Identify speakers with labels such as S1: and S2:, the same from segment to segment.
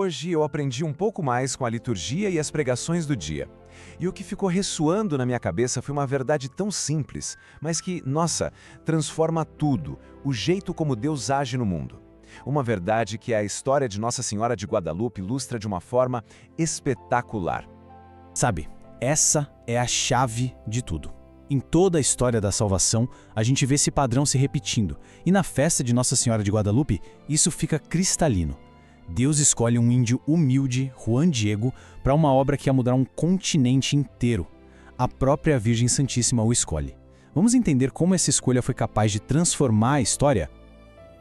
S1: Hoje eu aprendi um pouco mais com a liturgia e as pregações do dia. E o que ficou ressoando na minha cabeça foi uma verdade tão simples, mas que, nossa, transforma tudo, o jeito como Deus age no mundo. Uma verdade que a história de Nossa Senhora de Guadalupe ilustra de uma forma espetacular.
S2: Sabe, essa é a chave de tudo. Em toda a história da salvação, a gente vê esse padrão se repetindo, e na festa de Nossa Senhora de Guadalupe, isso fica cristalino. Deus escolhe um índio humilde, Juan Diego, para uma obra que ia mudar um continente inteiro. A própria Virgem Santíssima o escolhe. Vamos entender como essa escolha foi capaz de transformar a história?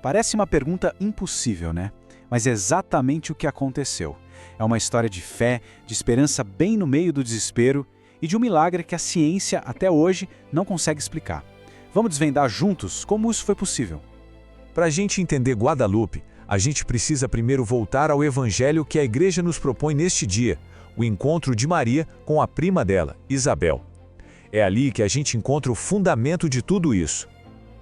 S3: Parece uma pergunta impossível, né? Mas é exatamente o que aconteceu. É uma história de fé, de esperança bem no meio do desespero e de um milagre que a ciência, até hoje, não consegue explicar. Vamos desvendar juntos como isso foi possível.
S4: Para a gente entender Guadalupe, a gente precisa primeiro voltar ao evangelho que a igreja nos propõe neste dia, o encontro de Maria com a prima dela, Isabel. É ali que a gente encontra o fundamento de tudo isso.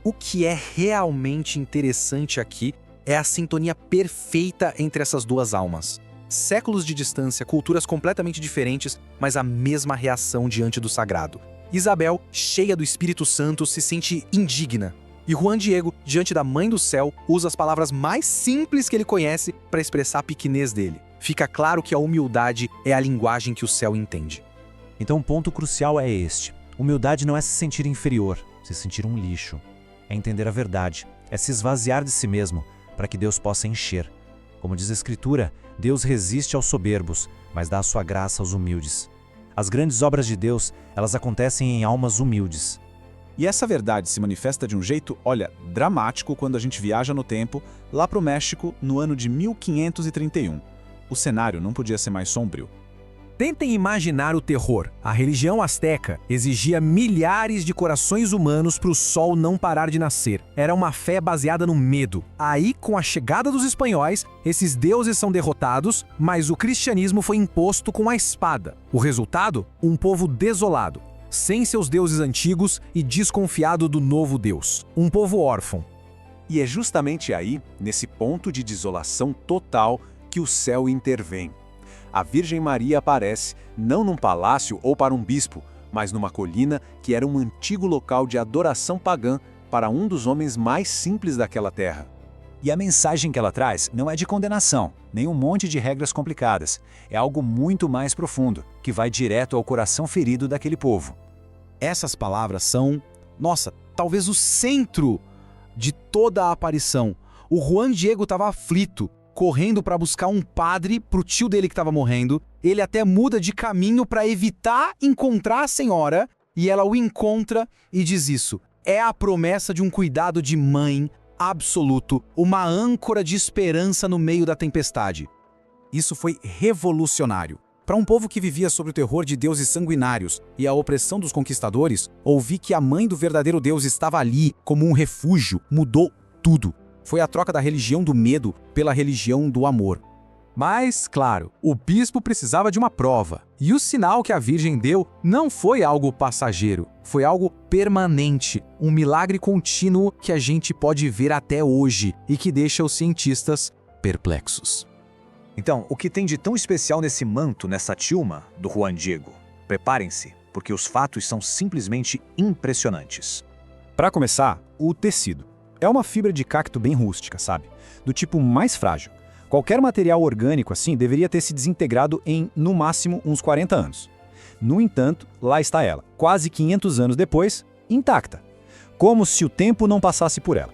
S5: O que é realmente interessante aqui é a sintonia perfeita entre essas duas almas. Séculos de distância, culturas completamente diferentes, mas a mesma reação diante do sagrado. Isabel, cheia do Espírito Santo, se sente indigna. E Juan Diego, diante da Mãe do Céu, usa as palavras mais simples que ele conhece para expressar a pequenez dele. Fica claro que a humildade é a linguagem que o céu entende.
S6: Então o ponto crucial é este. Humildade não é se sentir inferior, se sentir um lixo. É entender a verdade, é se esvaziar de si mesmo, para que Deus possa encher. Como diz a Escritura, Deus resiste aos soberbos, mas dá a sua graça aos humildes. As grandes obras de Deus, elas acontecem em almas humildes.
S3: E essa verdade se manifesta de um jeito, olha, dramático quando a gente viaja no tempo, lá para o México, no ano de 1531. O cenário não podia ser mais sombrio.
S7: Tentem imaginar o terror. A religião asteca exigia milhares de corações humanos para o sol não parar de nascer. Era uma fé baseada no medo. Aí, com a chegada dos espanhóis, esses deuses são derrotados, mas o cristianismo foi imposto com a espada. O resultado? Um povo desolado, sem seus deuses antigos e desconfiado do novo Deus. Um povo órfão.
S3: E é justamente aí, nesse ponto de desolação total, que o céu intervém. A Virgem Maria aparece, não num palácio ou para um bispo, mas numa colina que era um antigo local de adoração pagã para um dos homens mais simples daquela terra.
S6: E a mensagem que ela traz não é de condenação, nem um monte de regras complicadas. É algo muito mais profundo, que vai direto ao coração ferido daquele povo.
S5: Essas palavras são, nossa, talvez o centro de toda a aparição. O Juan Diego estava aflito, correndo para buscar um padre para o tio dele que estava morrendo. Ele até muda de caminho para evitar encontrar a senhora, e ela o encontra e diz isso. É a promessa de um cuidado de mãe absoluto, uma âncora de esperança no meio da tempestade. Isso foi revolucionário. Para um povo que vivia sob o terror de deuses sanguinários e a opressão dos conquistadores, ouvir que a mãe do verdadeiro Deus estava ali como um refúgio mudou tudo. Foi a troca da religião do medo pela religião do amor.
S7: Mas, claro, o bispo precisava de uma prova. E o sinal que a Virgem deu não foi algo passageiro, foi algo permanente, um milagre contínuo que a gente pode ver até hoje e que deixa os cientistas perplexos.
S4: Então, o que tem de tão especial nesse manto, nessa tilma do Juan Diego? Preparem-se, porque os fatos são simplesmente impressionantes.
S3: Para começar, o tecido. É uma fibra de cacto bem rústica, sabe? Do tipo mais frágil. Qualquer material orgânico assim deveria ter se desintegrado em, no máximo, uns 40 anos. No entanto, lá está ela, quase 500 anos depois, intacta. Como se o tempo não passasse por ela.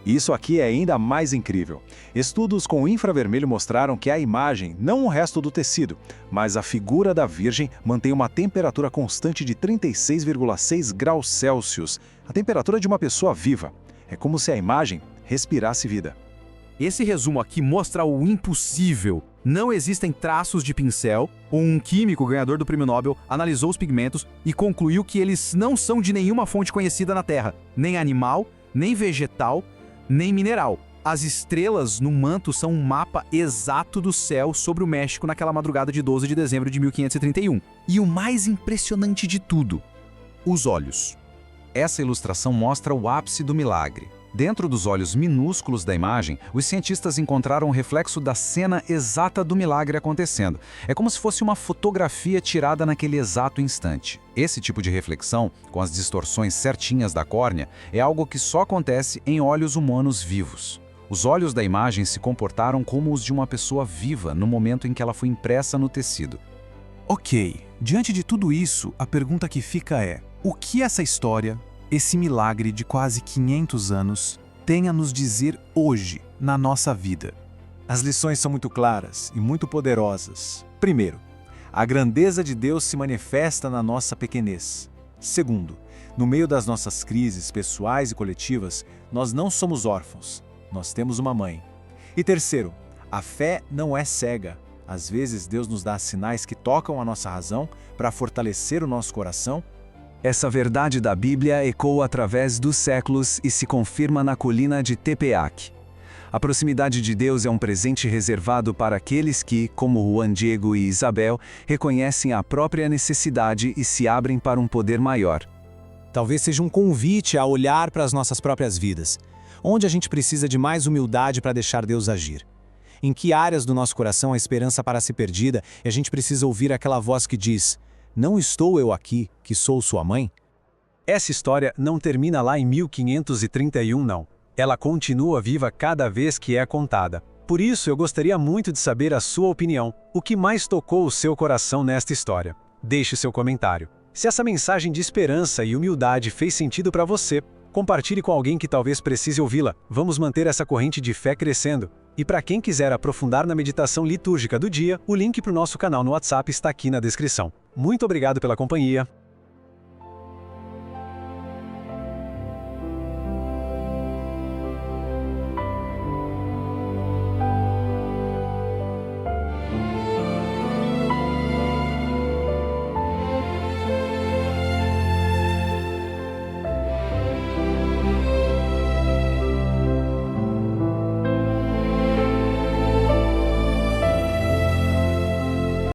S3: Isso aqui é ainda mais incrível. Estudos com infravermelho mostraram que a imagem, não o resto do tecido, mas a figura da Virgem mantém uma temperatura constante de 36,6 graus Celsius, a temperatura de uma pessoa viva. É como se a imagem respirasse vida.
S7: Esse resumo aqui mostra o impossível. Não existem traços de pincel. Um químico ganhador do Prêmio Nobel analisou os pigmentos e concluiu que eles não são de nenhuma fonte conhecida na Terra, nem animal, nem vegetal, nem mineral. As estrelas no manto são um mapa exato do céu sobre o México naquela madrugada de 12 de dezembro de 1531. E o mais impressionante de tudo, os olhos. Essa ilustração mostra o ápice do milagre.
S3: Dentro dos olhos minúsculos da imagem, os cientistas encontraram o reflexo da cena exata do milagre acontecendo. É como se fosse uma fotografia tirada naquele exato instante. Esse tipo de reflexão, com as distorções certinhas da córnea, é algo que só acontece em olhos humanos vivos. Os olhos da imagem se comportaram como os de uma pessoa viva no momento em que ela foi impressa no tecido.
S5: Ok, diante de tudo isso, a pergunta que fica é: o que essa história, esse milagre de quase 500 anos, tem a nos dizer hoje, na nossa vida?
S2: As lições são muito claras e muito poderosas. Primeiro, a grandeza de Deus se manifesta na nossa pequenez. Segundo, no meio das nossas crises pessoais e coletivas, nós não somos órfãos, nós temos uma mãe. E terceiro, a fé não é cega. Às vezes Deus nos dá sinais que tocam a nossa razão para fortalecer o nosso coração.
S1: Essa verdade da Bíblia ecoa através dos séculos e se confirma na colina de Tepeac. A proximidade de Deus é um presente reservado para aqueles que, como Juan Diego e Isabel, reconhecem a própria necessidade e se abrem para um poder maior.
S6: Talvez seja um convite a olhar para as nossas próprias vidas, onde a gente precisa de mais humildade para deixar Deus agir. Em que áreas do nosso coração a esperança parece perdida e a gente precisa ouvir aquela voz que diz: "Não estou eu aqui, que sou sua mãe?"
S2: Essa história não termina lá em 1531, não. Ela continua viva cada vez que é contada. Por isso, eu gostaria muito de saber a sua opinião. O que mais tocou o seu coração nesta história? Deixe seu comentário. Se essa mensagem de esperança e humildade fez sentido para você, compartilhe com alguém que talvez precise ouvi-la. Vamos manter essa corrente de fé crescendo. E para quem quiser aprofundar na meditação litúrgica do dia, o link para o nosso canal no WhatsApp está aqui na descrição. Muito obrigado pela companhia.